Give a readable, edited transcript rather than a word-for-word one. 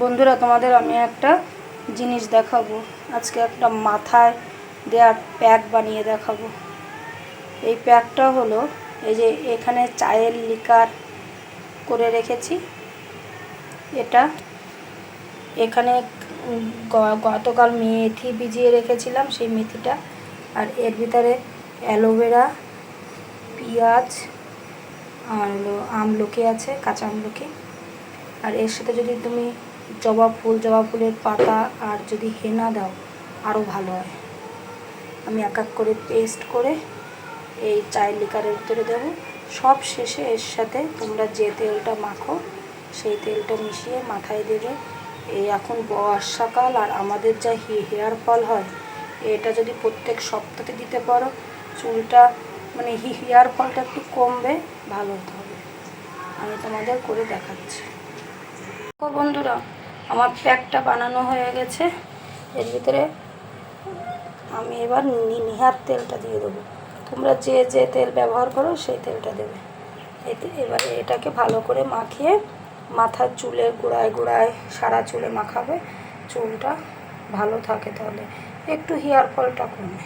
বন্ধুরা, তোমাদের আমি একটা জিনিস দেখাবো। আজকে একটা মাথায় দেওয়ার প্যাক বানিয়ে দেখাবো। এই প্যাকটা হলো, এই যে এখানে চায়ের লিকার করে রেখেছি, এটা এখানে গতকাল মেথি ভিজিয়ে রেখেছিলাম, সেই মেথিটা, আর এর ভিতরে অ্যালোভেরা, পেঁয়াজ আর হলো আমলকি আছে, কাঁচা আমলকি। আর এর সাথে যদি তুমি জবা ফুলের পাতা আর যদি হেনা দাও আরও ভালো হয়। আমি এক এক করে পেস্ট করে এই চায়ের লিকারের ভিতরে দেবো। সব শেষে এর সাথে তোমরা যে তেলটা মাখো সেই তেলটা মিশিয়ে মাথায় দেবে। এই এখন বর্ষাকাল আর আমাদের যা হেয়ার ফল হয়, এটা যদি প্রত্যেক সপ্তাহে দিতে পারো, চুলটা মানে হেয়ার ফলটা একটু কমবে, ভালো হতে হবে। আমি তোমাদের করে দেখাচ্ছি। বন্ধুরা, আমার প্যাকটা বানানো হয়ে গেছে। এর ভিতরে আমি এবার নিহার তেলটা দিয়ে দেবো। তোমরা যে যে তেল ব্যবহার করো সেই তেলটা দেবে। এবারে এটাকে ভালো করে মাখিয়ে মাথার চুলের গোড়ায় গোড়ায় সারা চুলে মাখাবে। চুলটা ভালো থাকে, তাহলে একটু হেয়ার ফলটা কমে।